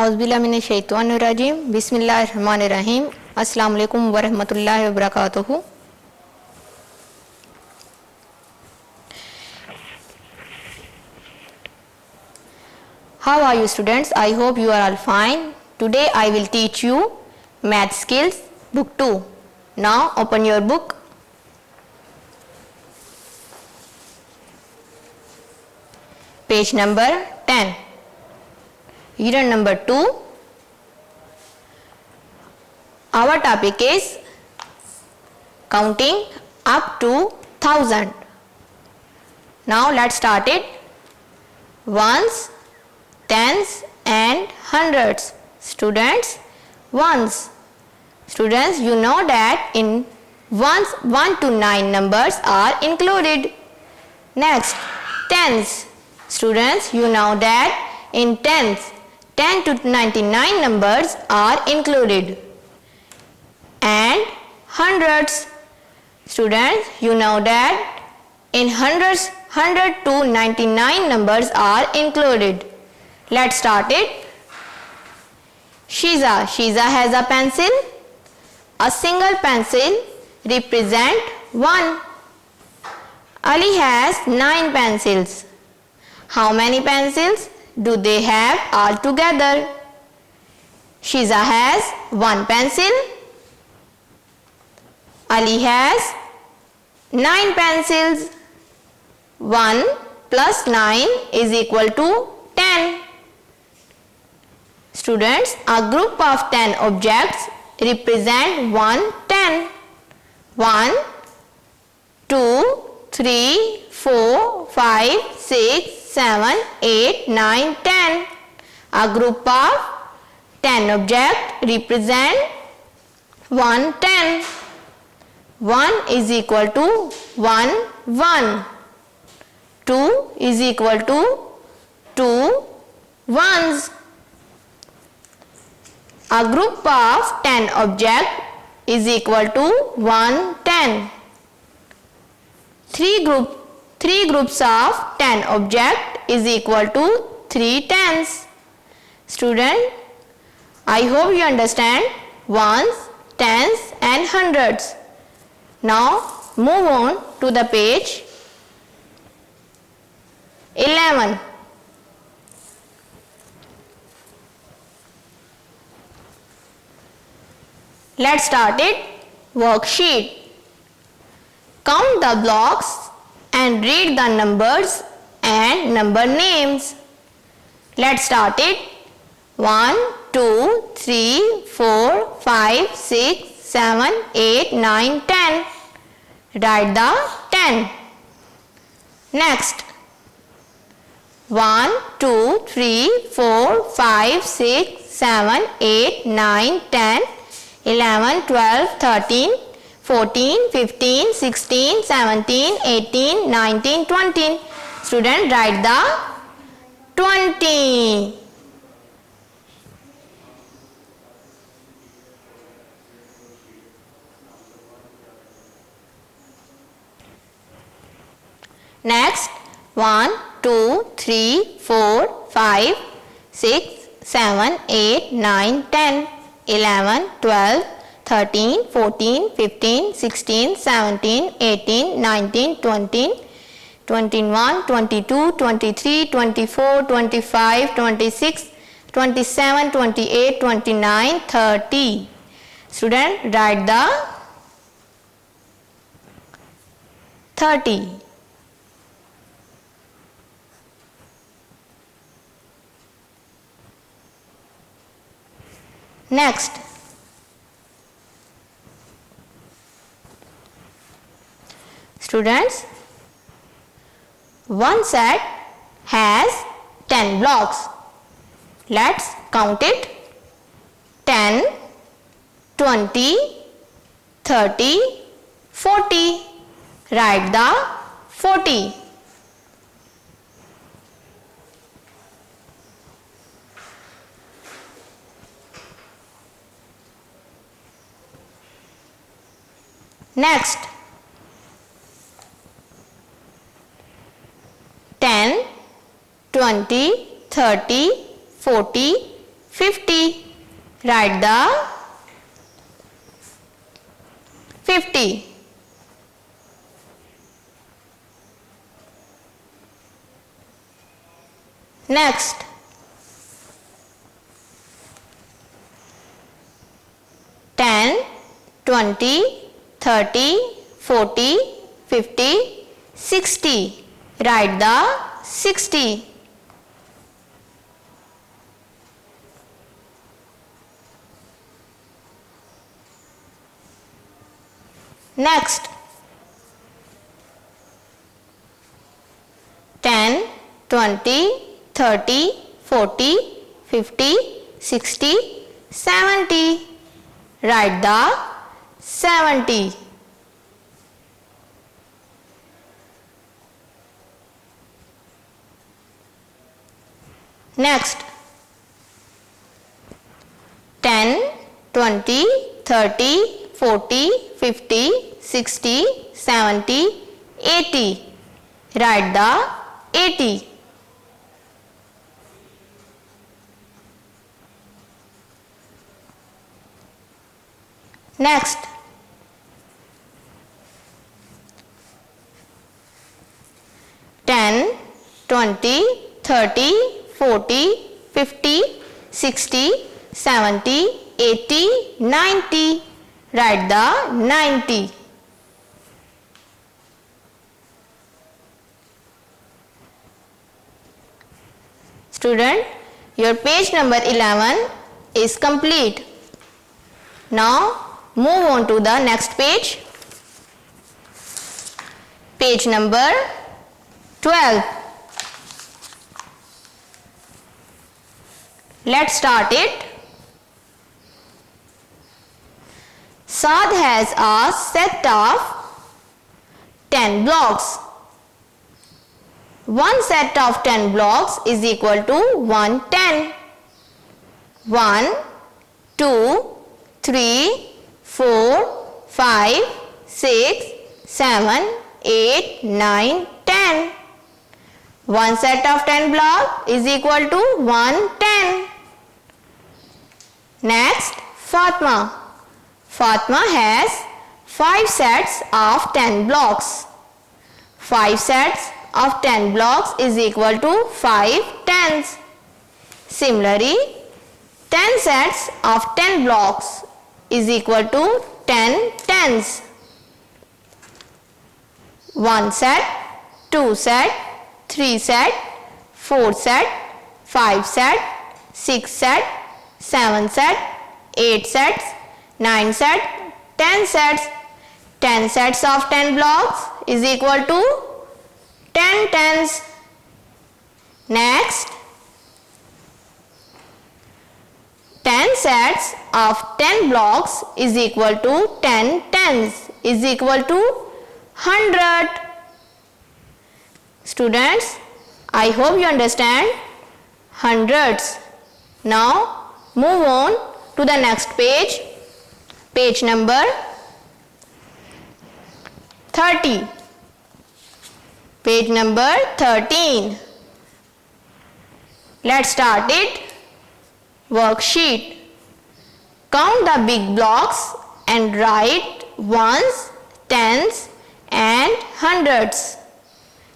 औज़ुबिल्लाहिमिनश्शैतानिर्रजीम बिस्मिल्लाहिर्रहमानिर्रहीम अस्सलाम वालेकुम वरहमतुल्लाहि वबरकातुहू। How are you students? I hope you are all fine. Today I will teach you math skills book 2. Now open your book. Page number 10. Unit number 2. Our topic is counting up to 1000. Now let's start it. Ones, tens and hundreds. Students, ones. Students, you know that in ones 1 to 9 numbers are included. Next, tens. Students, you know that in tens 10 to 99 numbers are included. And hundreds. Students, you know that in hundreds 100 to 99 numbers are included. Let's start it. Shiza. Shiza has a pencil. A single pencil represents 1. Ali has 9 pencils. How many pencils do they have altogether? Shiza has 1 pencil. Ali has 9 pencils. 1 plus 9 is equal to 10. Students, a group of 10 objects represent 1 10. 1, 2, 3, 4, 5, 6, 7, 8, 9, 10. A group of 10 objects represent 1 10. 1 is equal to 1 1. 2 is equal to 2 ones. A group of 10 objects is equal to 1 10. Three groups of 10 objects is equal to 3 tens. Student, I hope you understand ones, tens and hundreds. Now move on to the page 11. Let's start it. Worksheet. Count the blocks and read the numbers and number names. Let's start it. 1, 2, 3, 4, 5, 6, 7, 8, 9, 10. Write the 10. Next. 1, 2, 3, 4, 5, 6, 7, 8, 9, 10, 11, 12, 13, 14, 15, 16, 17, 18, 19, 20. Student, write the 20. Next, 1, 2, 3, 4, 5, 6, 7, 8, 9, 10, 11, 12, 13, 14, 15, 16, 17, 18, 19, 20, 21, 22, 23, 24, 25, 26, 27, 28, 29, 30. Student, write the 30. Next, students, one set has 10 blocks. Let's count it. 10, 20, 30, 40. Write the 40. Next, 10, 20, 30, 40, 50. Write the 50. Next, 10, 20, 30, 40, 50, 60. Write the 60. Next, 10, 20, 30, 40, 50, 60, 70. Write the 70. Next, 10, 20, 30, 40, 50, 60, 70, 80. Write the 80. Next, 10, 20, 30, 40, 50, 60, 70, 80, 90. Write the 90. Student, your page number 11 is complete. Now, move on to the next page. Page number 12. Let's start it. Saad has a set of 10 blocks. One set of 10 blocks is equal to 110. 1, 2, 3, 4, 5, 6, 7, 8, 9, 10. One set of 10 blocks is equal to 110. Next, Fatma. Fatma has 5 sets of 10 blocks. 5 sets of 10 blocks is equal to 5 tens. Similarly, 10 sets of 10 blocks is equal to 10 tens. 1 set, 2 set, 3 set, 4 set, 5 set, 6 set, 7 set, 8 sets, 9 sets, 10 sets. 10 sets of 10 blocks is equal to 10 tens. Next, 10 sets of 10 blocks is equal to 10 tens is equal to 100. Students, I hope you understand hundreds. Now, move on to the next page. Page number 30. Page number 13. Let's start it. Worksheet. Count the big blocks and write ones, tens and hundreds.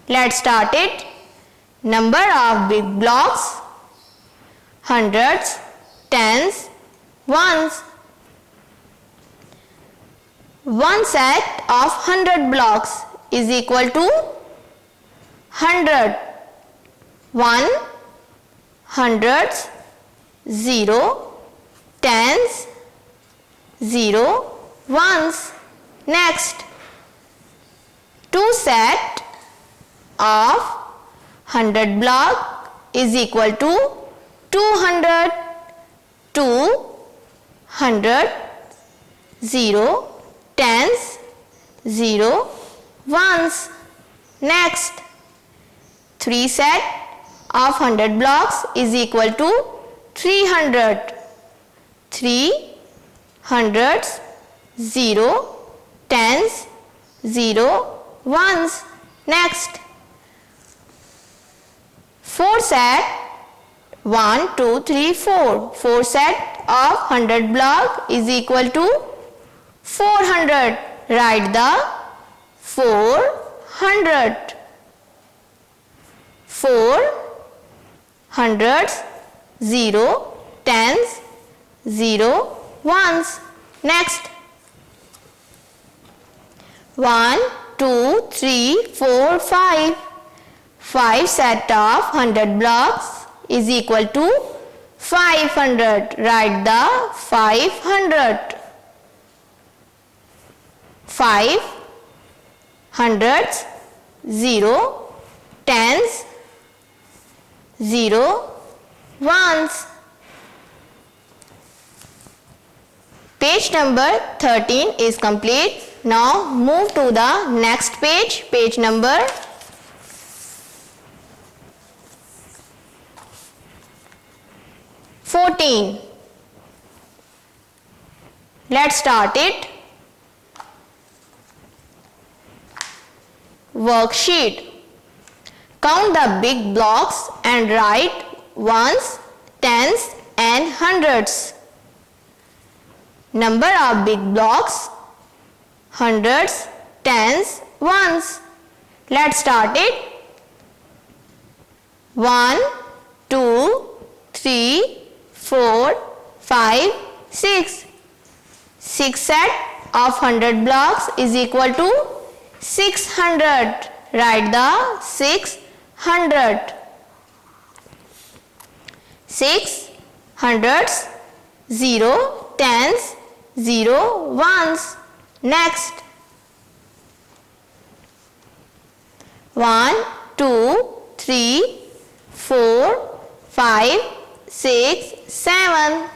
Let's start it. Number of big blocks, hundreds, tens, ones. One set of 100 blocks is equal to 100. 1, hundreds, 0, tens, 0, ones. Next, 2 set of 100 block is equal to 200. 2, hundred, 0, tens, 0, ones. Next, 3 set of 100 blocks is equal to 300. 3, hundreds, 0, tens, 0, ones. Next, 4 set 1, 2, 3, 4. 4 set of 100 block is equal to 400. Write the 400. 4 hundreds, 0 tens, 0 ones. Next. 1, 2, 3, 4, 5. 5 set of 100 blocks is equal to 500. Write the 500. 5 hundreds, 0 tens, 0 ones. Page number 13 is complete. Now move to the next page, page number 14. Let's start it. Worksheet. Count the big blocks and write ones, tens and hundreds. Number of big blocks: hundreds, tens, ones. Let's start it. 1, 2, 3, 4, 5, 6. 6 set of 100 blocks is equal to 600. Write the 600. 6 hundreds, 0 tens, 0 ones. Next. 1, 2, 3, 4, 5, 6, 7.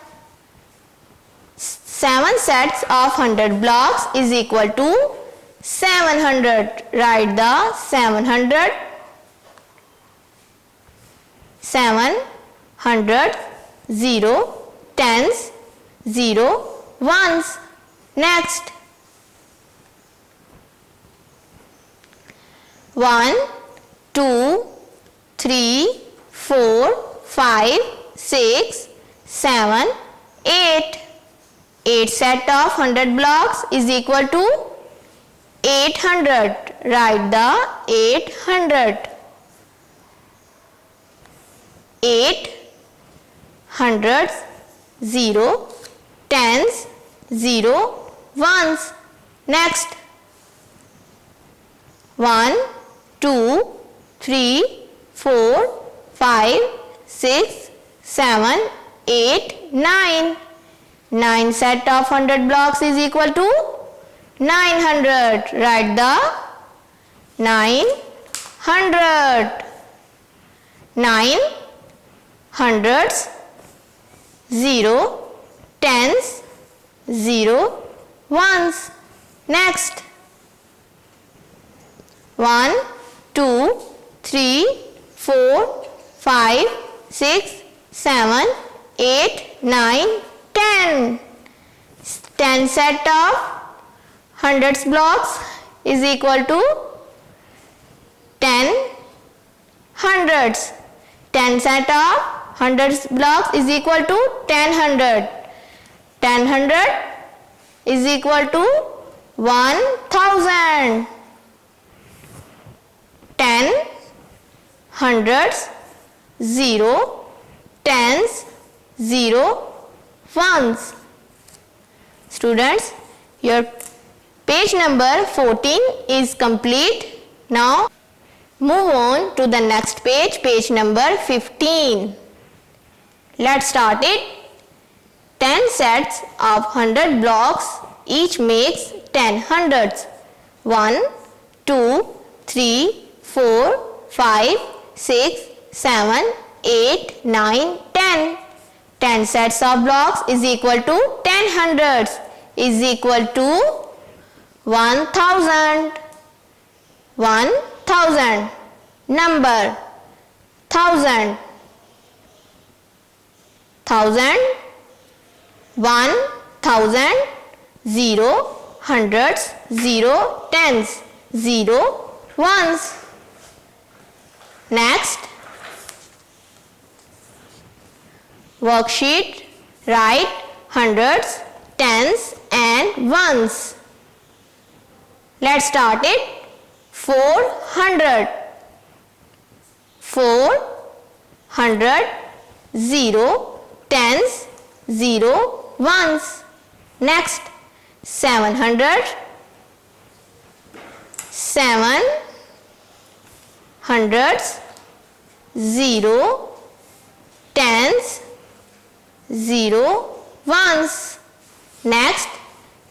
7 sets of 100 blocks is equal to 700. Write the 700. 7 hundreds, 0 tens, 0 ones. Next. 1, 2, 3, 4, 5, 6, 7, 8. 8 set of 100 blocks is equal to 800. Write the 800. 8 hundreds, 0 tens, 0 ones. Next. 1, 2, 3, 4, 5, 6, 7, 8, 9. 9 set of 100 blocks is equal to 900. Write the 900. 9 hundreds, 0 tens, 0 ones. Next. 1, 2, 3, 4, 5, 6, 7, 8, 9, 10. 10 set of hundreds blocks is equal to 10 hundreds. 10 set of hundreds blocks is equal to 10 hundred. 10 hundred is equal to 1000. 10 hundreds, 0 tens, 0 ones. Students, your page number 14 is complete. Now move on to the next page, page number 15. Let's start it. 10 sets of 100 blocks each makes 10 hundreds. 1, 2, 3, 4, 5, 6, 7, 8, 9, 10. 10 sets of blocks is equal to 10 hundreds is equal to 1000. 1000. Number 1000. 1000. 1000. 0 hundreds, 0 tens, 0 ones. Next. Worksheet. Write hundreds, tens and ones. Let's start it. 400. 400. 0, tens, 0, ones. Next. 700. 7 hundreds, 0, tens, 0, ones. Next.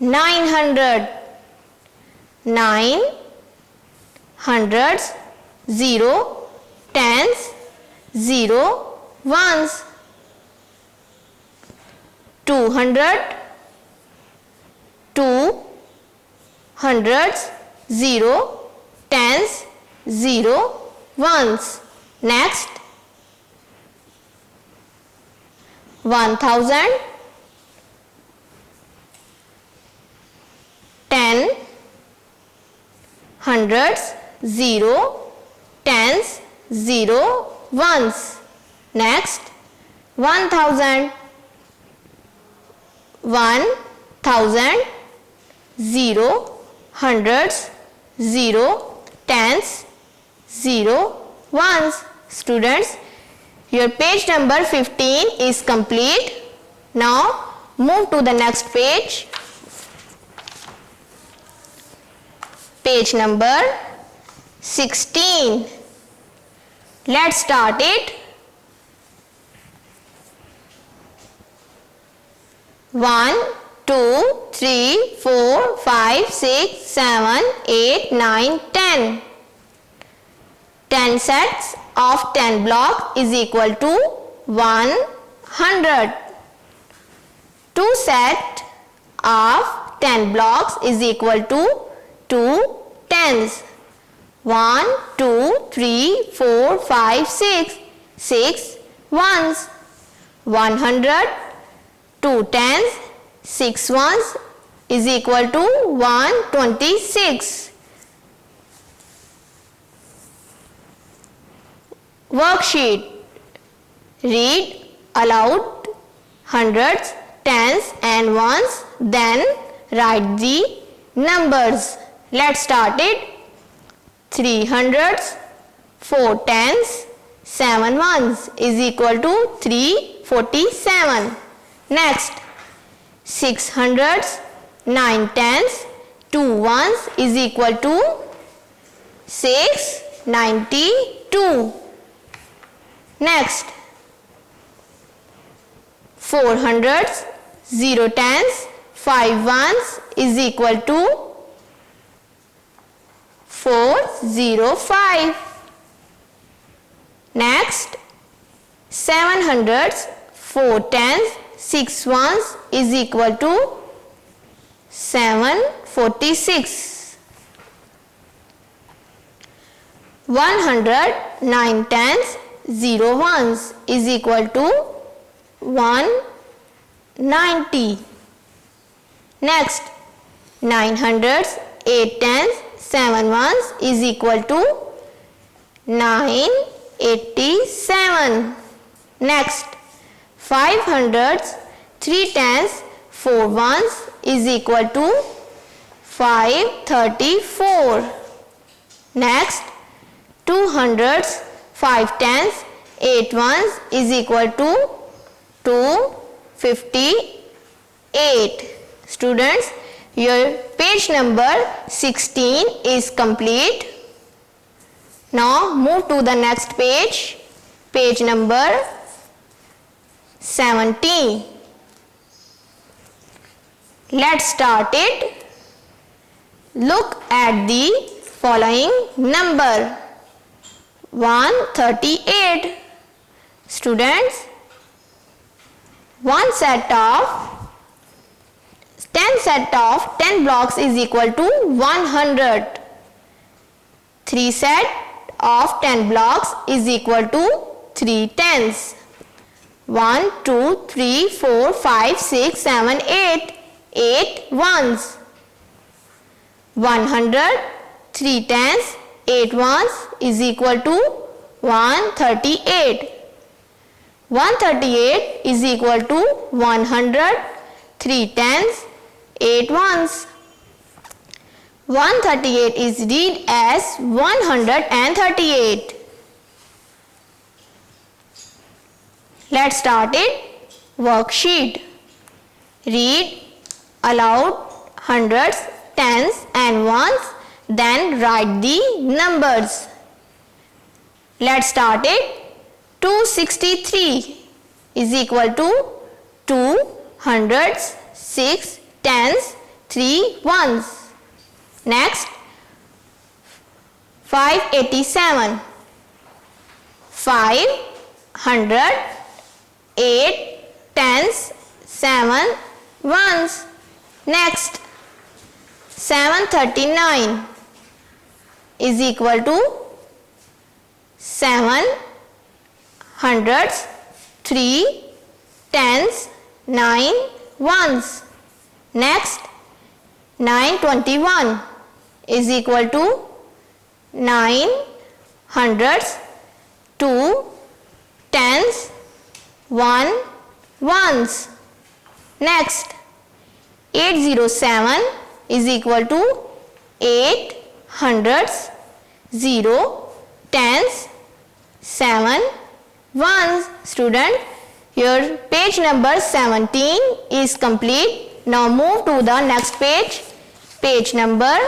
900. 9 hundreds, 0, tens, 0, ones. 200. 2 hundreds, 0, tens, 0, ones. Next. 1000. 10 hundreds, 0, tens, 0, ones. Next. 1000. 1000. 0, hundreds, 0, tens, 0, ones. Students, your page number 15 is complete. Now move to the next page. Page number 16. Let's start it. 1, 2, 3, 4, 5, 6, 7, 8, 9, 10. 10 sets of 10 blocks is equal to 100. 2 sets of 10 blocks is equal to 2 tens. 1, 2, 3, 4, 5, 6. 6 ones. 100. 2 tens. 6 ones is equal to 126. Worksheet. Read aloud hundreds, tens and ones, then write the numbers. Let's start it. 3 hundreds, 4 tens, 7 ones is equal to 347. Next. 6 hundreds, 9 tens, 2 ones is equal to 692. Next. 4 hundreds, 0 tens, 5 ones is equal to 405. Next. 7 hundreds, 4 tens, 6 ones is equal to 746. 100, 9 tens, 0 ones is equal to 190. Next. 9 hundreds, 8 tens, 7 ones is equal to 987. Next. 5 hundreds, 3 tens, 4 ones is equal to 534. Next. 2 hundreds, 5 tens, 8 ones is equal to 258. Students, your page number 16 is complete. Now move to the next page. Page number 17. Let's start it. Look at the following number. 138. Students, 10 set of 10 blocks is equal to 100. 3 set of 10 blocks is equal to 3 tens. 1, 2, 3, 4, 5, 6, 7, 8. 8 ones. 100, 3 tens, 8 ones is equal to 138. 138 is equal to 100, 3 tens, 8 ones. 138 is read as 138. Let's start it. Worksheet. Read aloud hundreds, tens and ones, then write the numbers. Let's start it. 263 is equal to 2 hundreds, 6 tens, 3 ones. Next, 587, 5 hundred, 8 tens, 7 ones. Next, 739 is equal to 7 hundreds, 3 tens, 9 ones. Next, 921 is equal to 9 hundreds, 2 tens, 1 ones. Next, 807 is equal to 8 hundreds, 0 tens, 7 ones. Student, your page number 17 is complete. Now move to the next page. Page number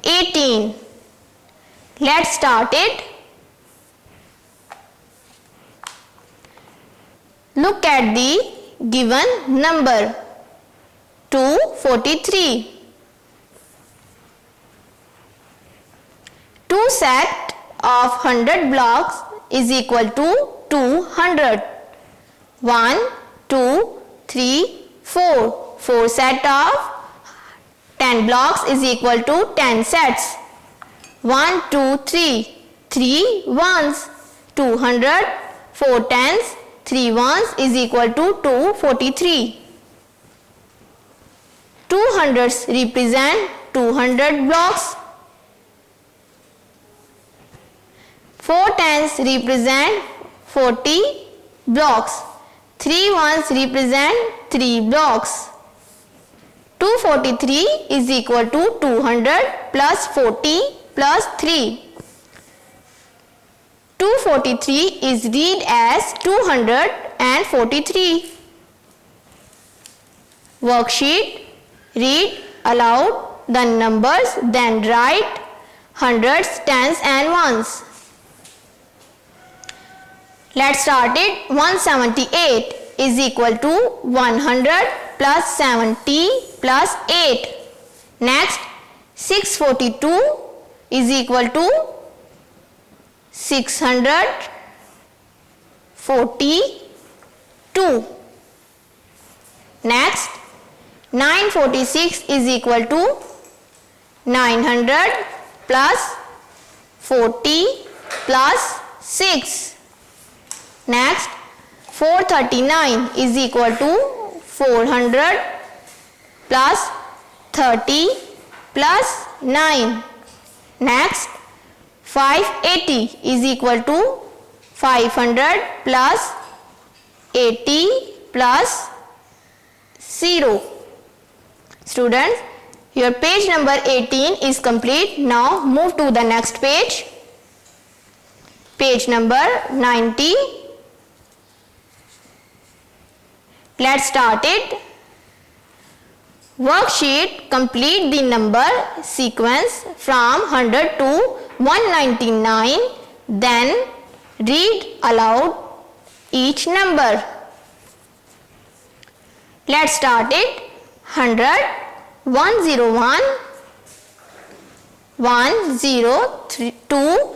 18. Let's start it. Look at the given number 243. 2 set of 100 blocks is equal to 200. 1, 2, 3, 4. 4 set of 10 blocks is equal to 10 sets. 1, 2, 3. 3 ones. 200. 4 tens. 3 ones is equal to 243. 200s represent 200 blocks. 4 tens represent 40 blocks. 3 ones represent 3 blocks. 243 is equal to 200 plus 40 plus 3. 243 is read as 243. Worksheet. Read aloud the numbers, then write hundreds, tens and ones. Let's start it. 178 is equal to 100 plus 70 plus 8. Next, 642 is equal to 642. Next, 946 is equal to 900 plus 40 plus 6. Next, 439 is equal to 400 plus 30 plus 9. Next, 580 is equal to 500 plus 80 plus 0. Students, your page number 18 is complete. Now move to the next page. Page number 90. Let's start it. Worksheet. Complete the number sequence from 100 to 199. Then read aloud each number. Let's start it. 100, 101, 102,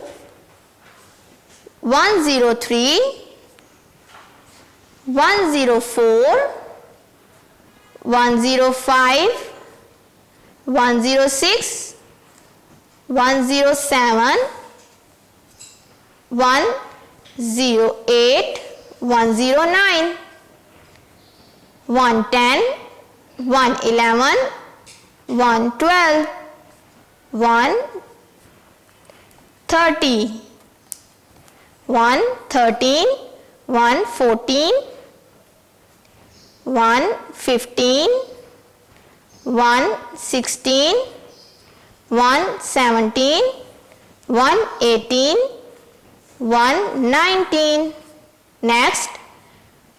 103, 104, 105, 106, 107, 108, 109, 110, 111, 112, 130. 113, 114, 115, 116, 117, 118, 119. Next,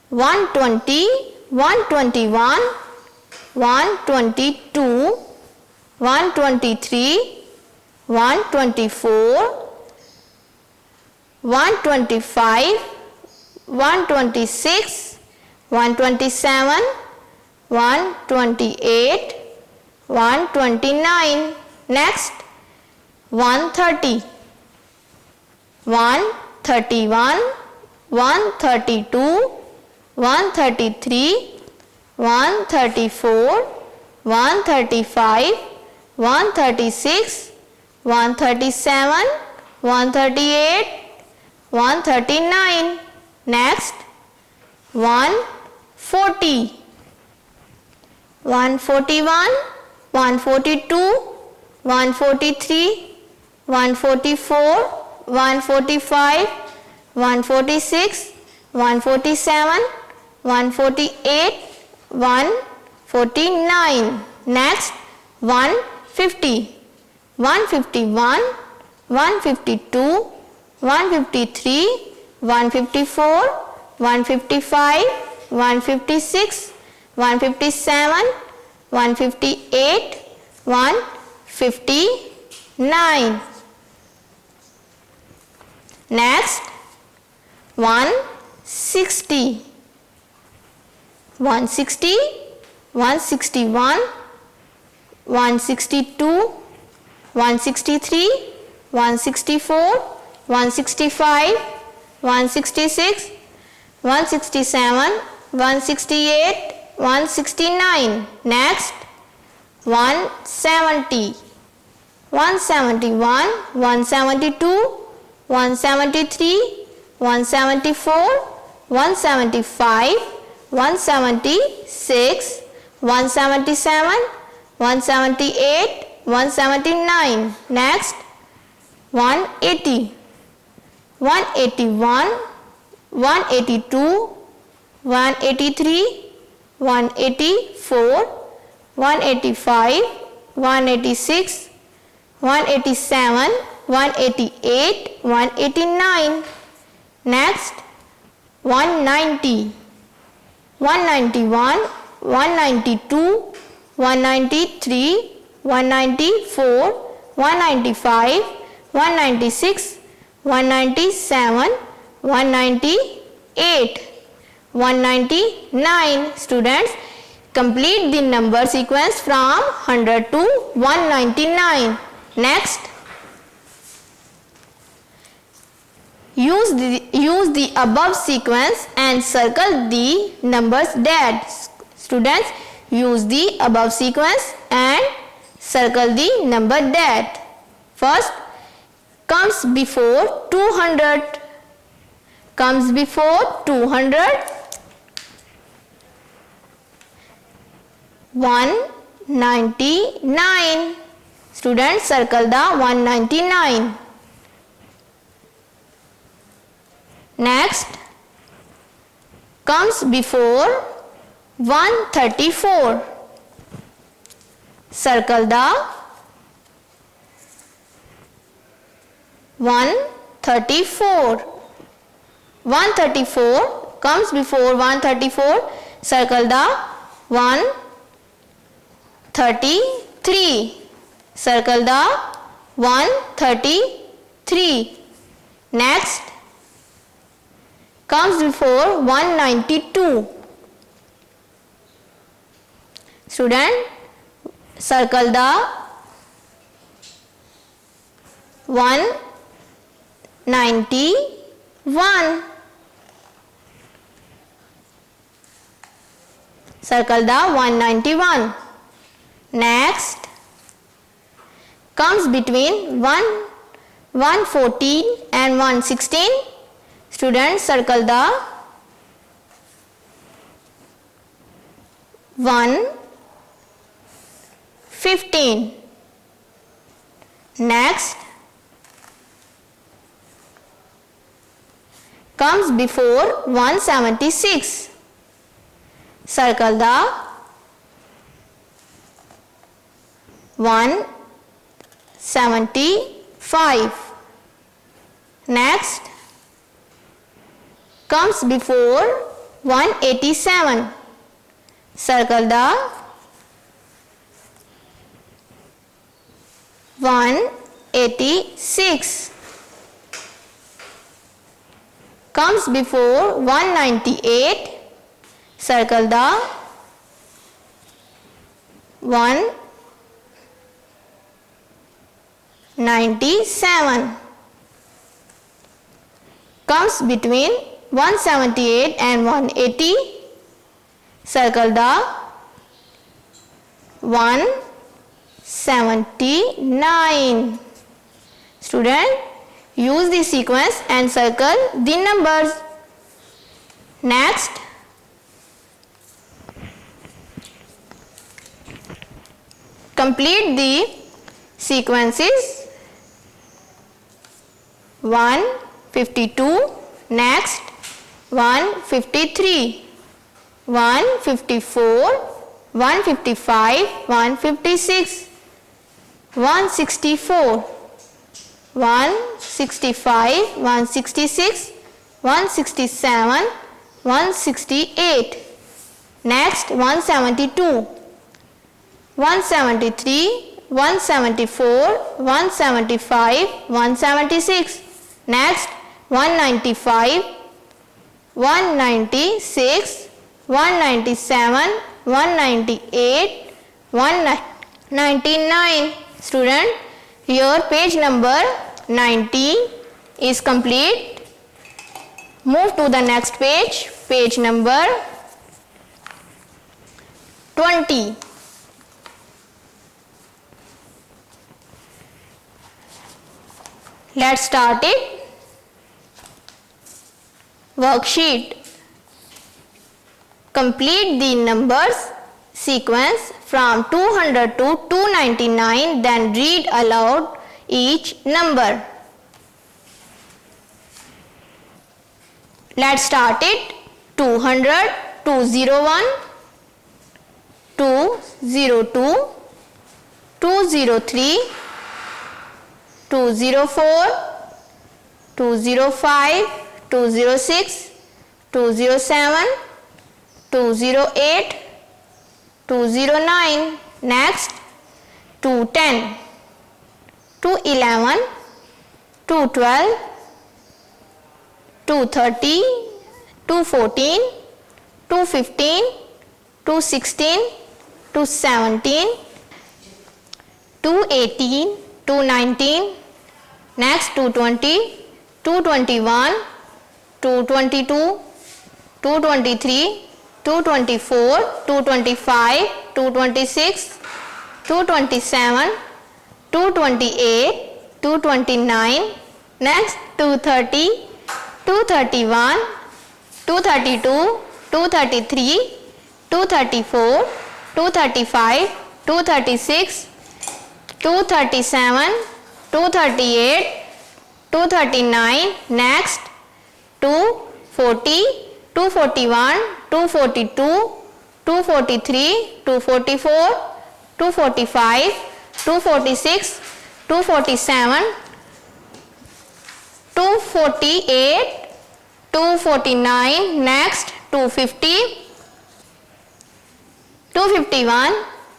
120, 121, 122, 123, 124, 125, 126, 127, 128, 129. Next, 130, 131, 132, 133, 134, 135, 136, 137, 138, 139. Next, 140, 141, 142, 143, 144, 145, 146, 147, 148, 149. Next, 150, 151, 152, 153, 154, 155, 156, 157, 158, 159. Next, 160, 160, 161, 162, 163, 164, 165, 166, 167, 168, 169. Next, 170, 171, 172, 173, 174, 175, 176, 177, 178, 179. Next, 180, 181, 182, 183, 184, 185, 186, 187, 188, 189. Next, 190, 191, 192, 193, 194, 195, 196, 197, 198, 199. Students, complete the number sequence from 100 to 199. Next, use the above sequence and circle the numbers that. Students, use the above sequence and circle the number that. First, comes before 200. Comes before 200. 199. Students, circle the 199. Next, comes before 134. Circle the 134. 134 comes before 134. Circle the 133. Circle the 133. Next, comes before 192. Student, circle the 191. Circle the 191. Next, comes between 114 and 116. Students, circle the 115. Next, comes before 176. Circle the 175. Next comes before 187. Circle the 186. Comes before 198. Circle the 197. Comes between 178 and 180. Circle the 179. Student, use the sequence and circle the numbers. Next, complete the sequences. 152. Next, 153, 154, 155, 156, 164, 165, 166, 167, 168. Next, 172, 173, 174, 175, 176. Next, 195, 196, 197, 198, 199. Student, your page number 19 is complete. Move to the next page, page number 20. Let's start it. Worksheet. Complete the numbers sequence from 200 to 299, then read aloud each number. Let's start it. 200, 201, 202, 203, 204, 205, 206, 207, 208, 209. Next, 210, 211, 212, 230, 214, 215, 216, 217, 218, 219. Next, 220, 221, 222, 223, 224, 225, 226, 227, 228, 229. Next, 230, 231, 232, 233, 234, 235, 236, 237, 238, 239. Next, 240, 241, 242, 243, 244, 245, 246, 247, 248, 249. Next, 250, 251,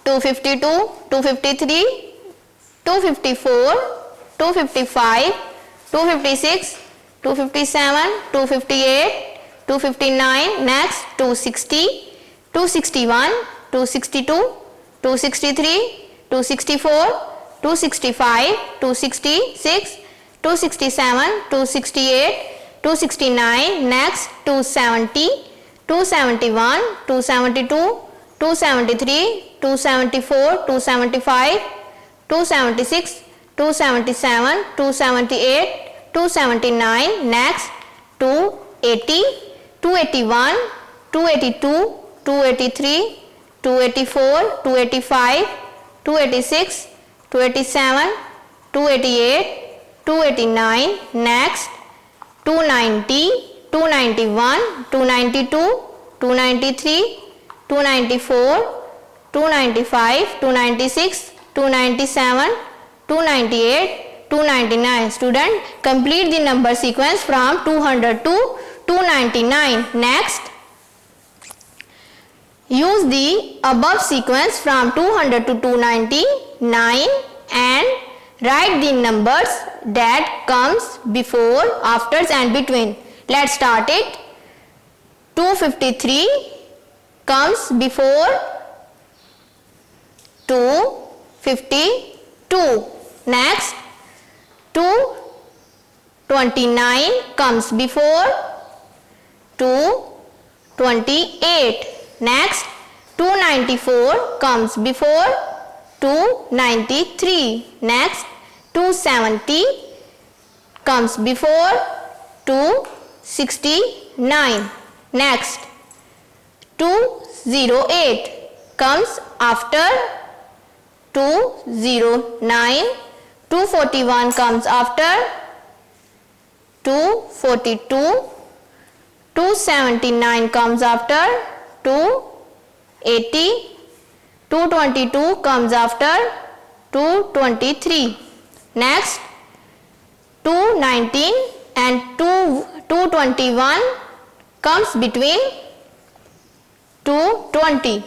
252, 253, 254, 255, 256, 257, 258, 259. Next, 260, 261, 262, 263, 264, 265, 266, 267, 268, 269. Next, 270, 271, 272, 273, 274, 275, 276, 277, 278, 279. Next, 280, 281, 282, 283, 284, 285, 286, 287, 288, 289. Next, 290, 291, 292, 293, 294, 295, 296, 297, 298, 299. Student, complete the number sequence from 200 to 299. Next, use the above sequence from 200 to 299 and write the numbers that comes before, after and between. Let's start it. 253 comes before 252. Next, 229 comes before 228. Next, 294 comes before 293. Next, 270 comes before 269. Next, 208 comes after 209. 241 comes after 242. 279 comes after 280. 222 comes after 223. Next, 219 and 221 comes between 220.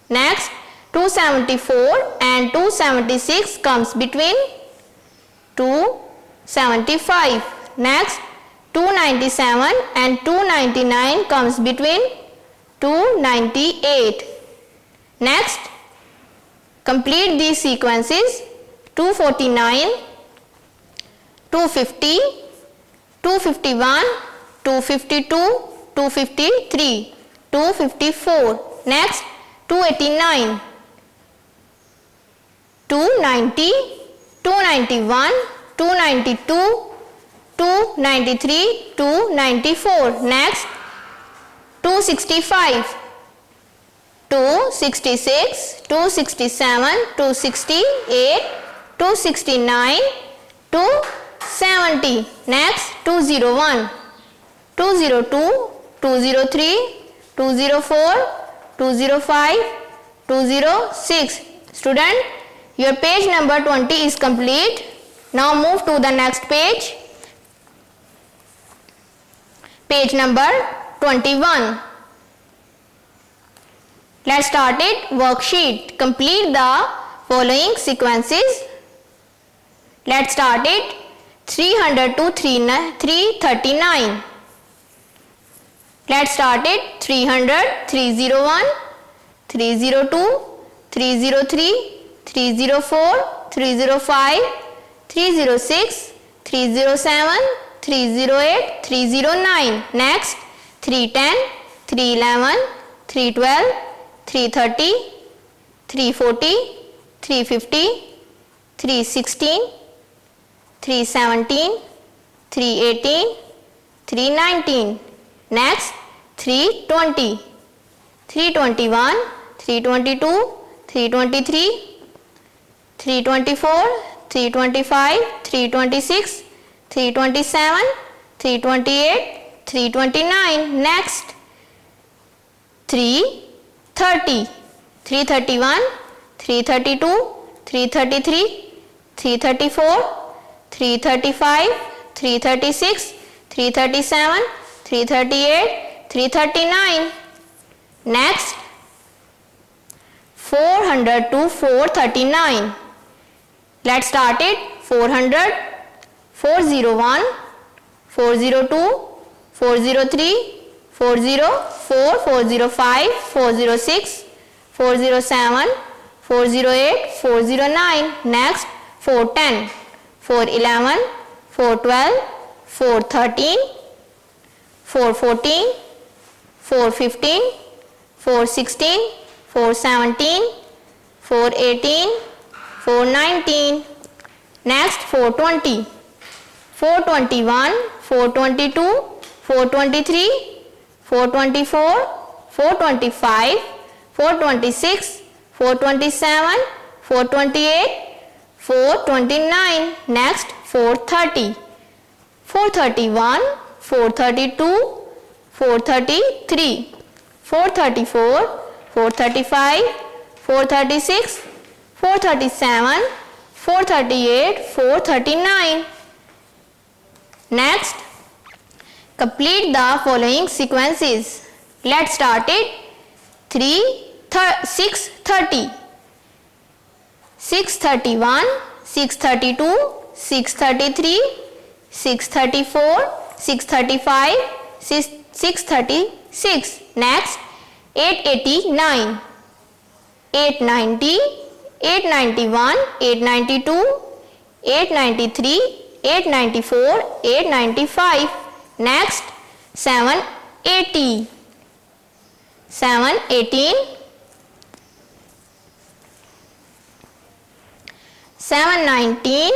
Next, 274 and 276 comes between 275. Next, 297 and 299 comes between 298. Next, complete these sequences. 249, 250, 251, 252, 253, 254. Next, 289, 290, 291, 292, 293, 294. Next, 265, 266, 267, 268, 269, 270. Next, 201, 202, 203, 204, 205, 206. Student, your page number 20 is complete. Now move to the next page. Page number 21. Let's start it. Worksheet. Complete the following sequences. Let's start it. 300 to 339. Let's start it. 300, 301, 302, 303, 304, 305, 306, 307, 308, 309. Next, 310, 311, 312, 330, 340, 350, 316, 317, 318, 319. Next, 320, 321, 322, 323, 324, 325, 326, 327, 328, 329. Next, 330, 331, 332, 333, 334, 335, 336, 337, 338, 339. Next, 400 to 439. Let's start it. 400, 401, 402, 403, 404, 405, 406, 407, 408, 409. Next, 410, 411, 412, 413, 414, 415, 416, 417, 418, 419. Next, 420, 421, 422, 423, 424, 425, 426, 427, 428, 429. Next, 430, 431, 432, 433, 434, 435, 436, 437, 438, 439. Next, complete the following sequences. Let's start it. 630, 631, 632, 633, 634, 635, 636. Next, 889, 890, 891, 892, 893, 894, 895. Next, 780, 718, 719,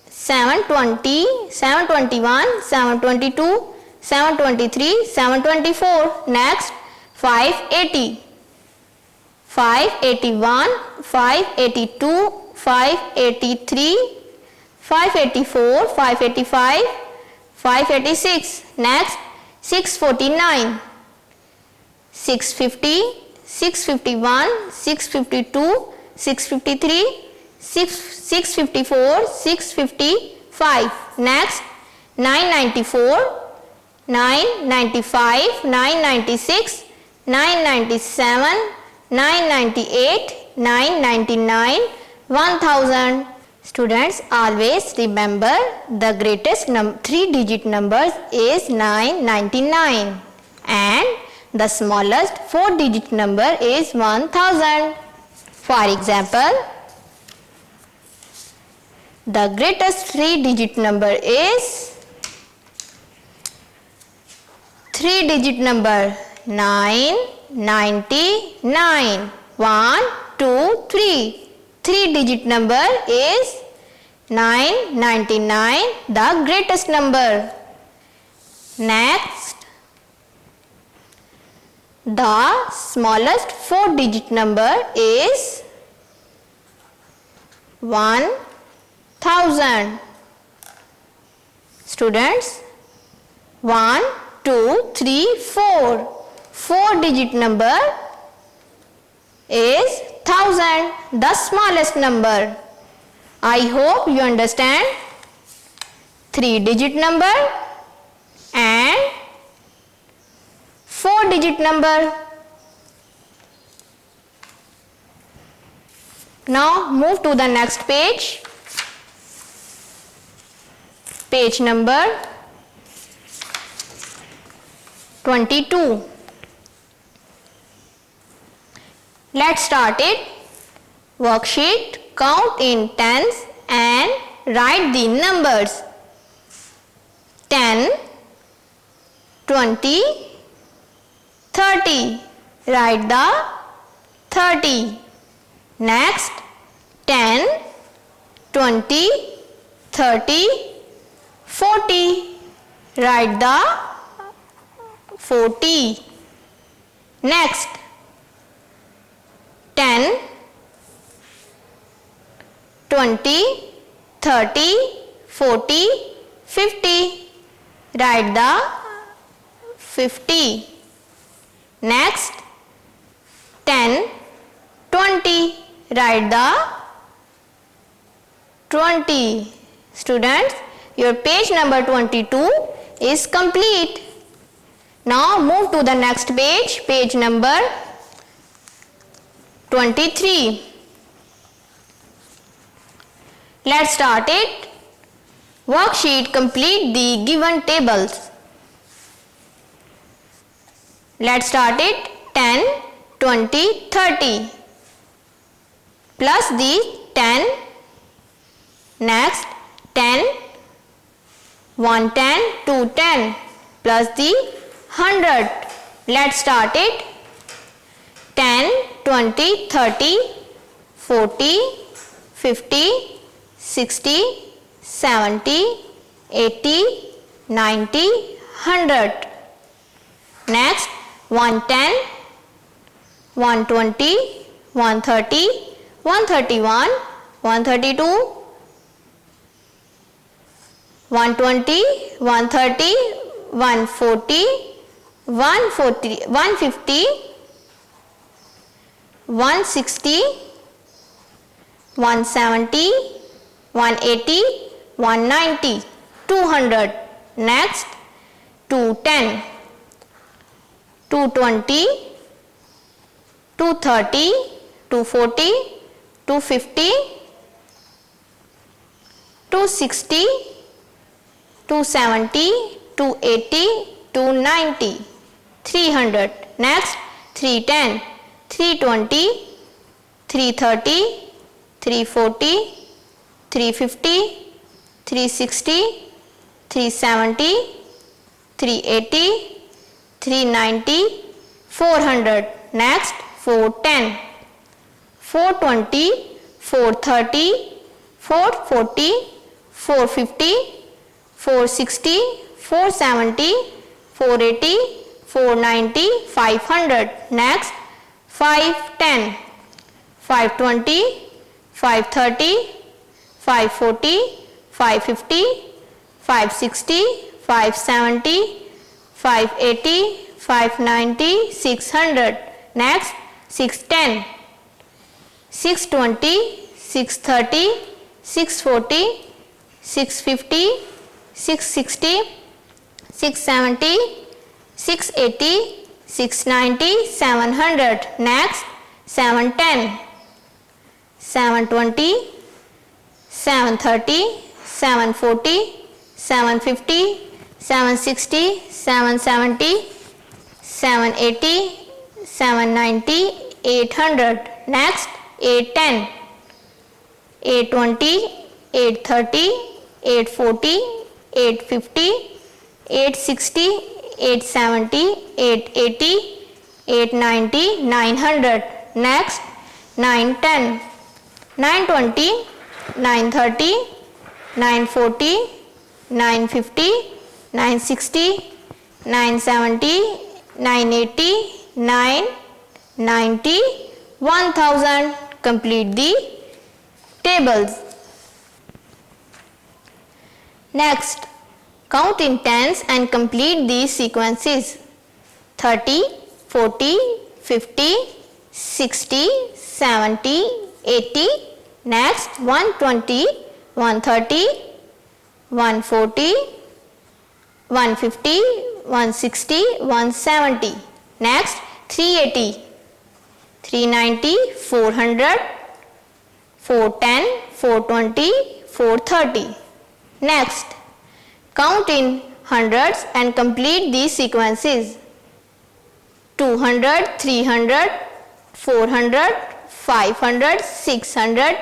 720, 721, 722, 723, 724. Next, 580, 581, 582, 583, 584, 585, 586. Next, 649, 650, 651, 652, 653, 654, 655. Next, 994, 995, 996, 997, 998, 999, 1000. Students, always remember the greatest 3-digit number is 999 and the smallest 4-digit number is 1000. For example, the greatest 3-digit number is 3-digit number 999. 1, 2, 3. 3-digit number is 999, the greatest number. Next, the smallest 4-digit number is 1000. Students, 1, 2, 3, 4. 4-digit number is 1000, the smallest number. I hope you understand 3-digit number and 4-digit number. Now move to the next page. Page number 22. Let's start it. Worksheet, count in tens and write the numbers. 10, 20, 30. Write the 30. Next, 10, 20, 30, 40. Write the 40. Next, 10, 20, 30, 40, 50. Write the 50. Next, 10, 20. Write the 20. Students, your page number 22 is complete. Now move to the next page, page number 23. Let's start it. Worksheet, complete the given tables. Let's start it. 10, 20, 30. Plus the 10. Next, 10, 110, 210. Plus the 100. Let's start it. 10, 20, 30, 40, 50, 60, 70, 80, 90, 100. Next, 110, 120, 130, 131, 132, 120, 130, 140, 150, 160, 170, 180, 190, 200. Next, 210, 220, 230, 240, 250, 260, 270, 280, 290, 300. Next, 310, 320, 330, 340, 350, 360, 370, 380, 390, 400. Next, 410, 420, 430, 440, 450, 460, 470, 480, 490, 500. Next, 510, 520, 530, 540, 550, 560, 570, 580, 590, 600. Next, 610, 620, 630, 640, 650, 660, 670, 680, 690, 700. Next, 710, 720, 730, 740, 750, 760, 770, 780, 790, 800. Next, 810, 820, 830, 840, 850, 860, 870, 880, 890, 900. Next, 910, 920, 930, 940, 950, 960, 970, 980, 990, 1000. Complete the tables. Next, count in tens and complete these sequences: 30, 40, 50, 60, 70, 80. Next, 120, 130, 140, 150, 160, 170. Next, 380, 390, 400, 410, 420, 430. Next, count in hundreds and complete these sequences: 200, 300, 400, 500, 600,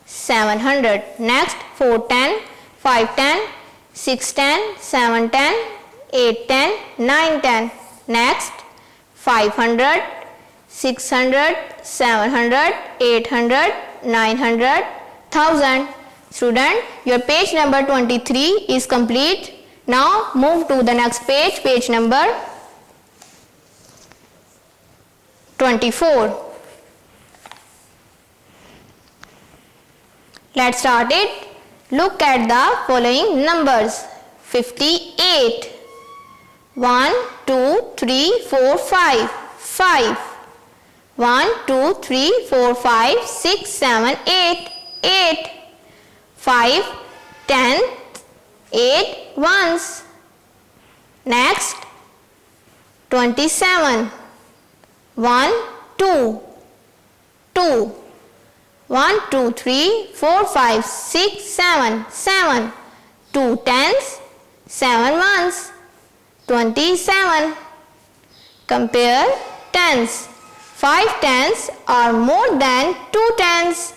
700. Next, 410, 510, 610, 710, 810, 910. Next, 500, 600, 700, 800, 900, 1000. Student, your page number 23 is complete. Now move to the next page, page number 24. Let's start it. Look at the following numbers. 58. 1, 2, 3, 4, 5. 5. 1, 2, 3, 4, 5, 6, 7, 8. 8. 5, 10, 8 ones. Next, 27. 1, 2. 2. 1, 2, 3, 4, 5, 6, 7. 7. 2 tens, 7 ones. 27. Compare tens. 5 tens are more than 2 tens.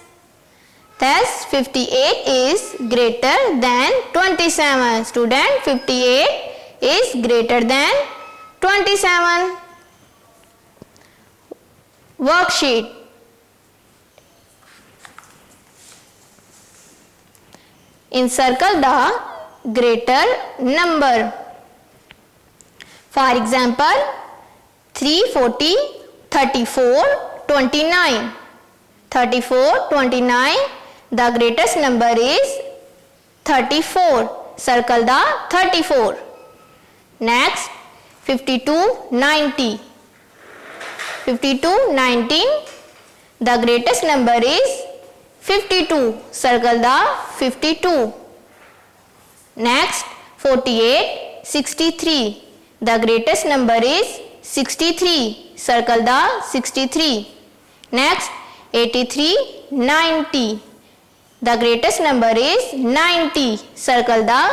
Thus, 58 is greater than 27. Student, 58 is greater than 27. Worksheet. Encircle the greater number. For example, 340, 34, 29. 34, 29. The greatest number is 34. circle the 34. Next 52 90. 52 19. The greatest number is 52. Circle the 52. Next 48 63. The greatest number is 63. Circle the 63. Next 83 90. The greatest number is 90. Circle the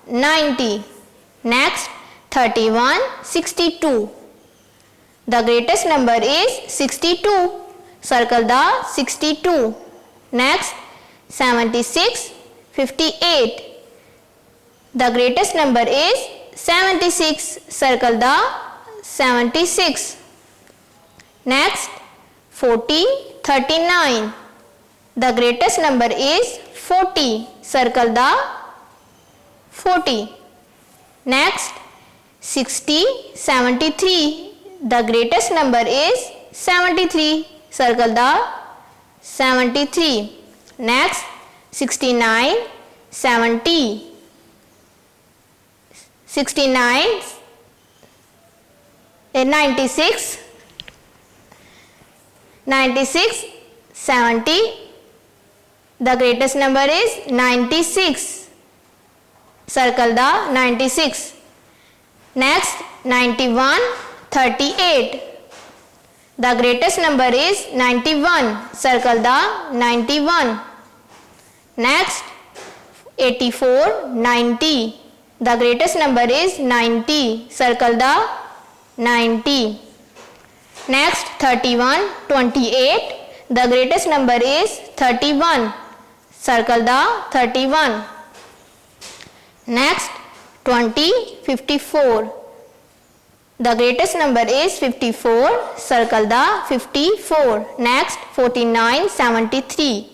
90. Next 31 62. The greatest number is 62. Circle the 62. Next 76 58. The greatest number is 76. Circle the 76. Next 40 39. The greatest number is 40. Circle the 40. Next 60 73. The greatest number is 73. Circle the 73. Next 69 70. 69 96. 96 70. The greatest number is 96. Circle the 96. Next 91 38. The greatest number is 91. Circle the 91. Next 84 90. The greatest number is 90. Circle the 90. Next 31 28. The greatest number is 31. Circle the 31. Next 20 54. The greatest number is 54. Circle the 54. Next 49 73.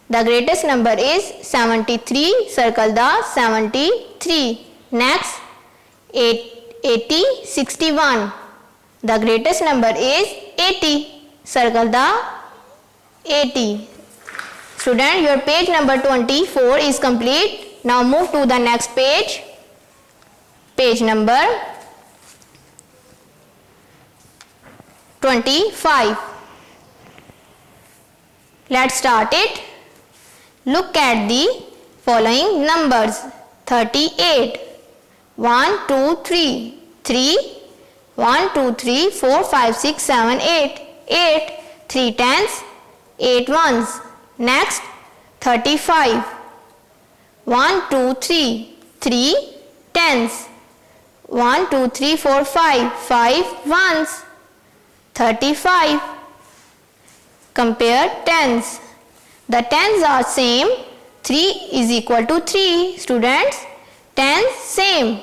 The greatest number is 73. Circle the 73. Next 80 61. The greatest number is 80. Circle the 80. Student, your page number 24 is complete. Now move to the next page. Page number 25. Let's start it. Look at the following numbers. 38. 1 2 3. 3. 1 2 3 4 5 6 7 8. 8. 3 tens. 8 ones. Next 35. 1 2 3. 3 tens. 1 2 3 4 5. 5 ones. 35. Compare tens. The tens are same. 3 is equal to 3. Students, tens same.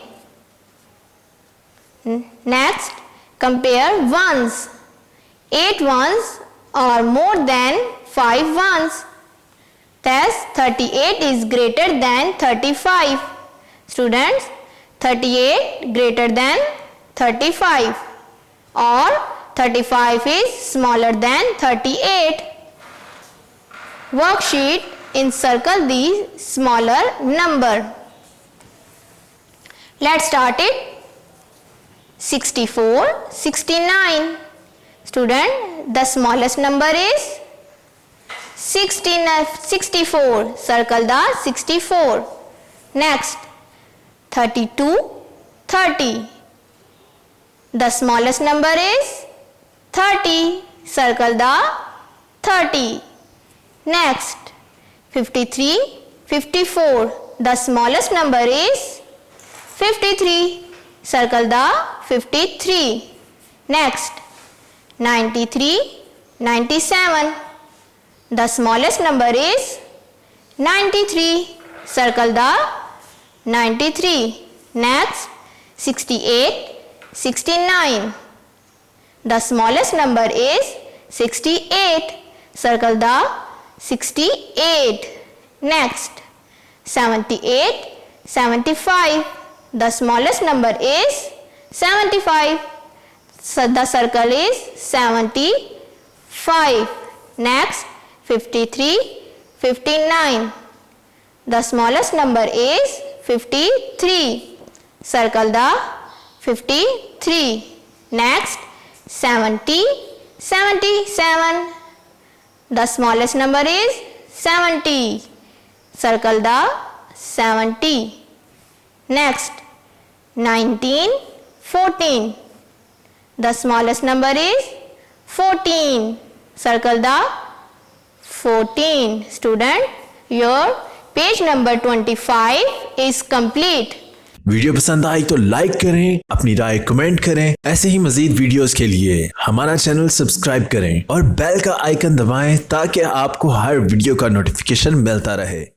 Next, compare ones. 8 ones are more than 5 ones. Thus, 38 is greater than 35. Students, 38 greater than 35. Or 35 is smaller than 38. Worksheet, encircle the smaller number. Let's start it. 64, 69. Student, the smallest number is 64. Circle the 64. Next, 32, 30. The smallest number is 30. Circle the 30. Next, 53, 54. The smallest number is 53. Circle the 53. Next, 93, 97. The smallest number is 93. Circle the 93. Next, 68, 69. The smallest number is 68. Circle the 68. Next, 78, 75. The smallest number is 75. So the circle is 75. Next, 53, 59. The smallest number is 53. Circle the 53. Next 70, 77. The smallest number is 70. Circle the 70. Next 19, 14. The smallest number is 14. Circle the 14. Student, your page number 25 is complete. Video पसंद आई तो like करें, अपनी राय comment करें। ऐसे ही मजीद videos के लिए हमारा channel subscribe करें और बेल का आइकन दबाएं ताकि आपको हर वीडियो का नोटिफिकेशन मिलता रहे।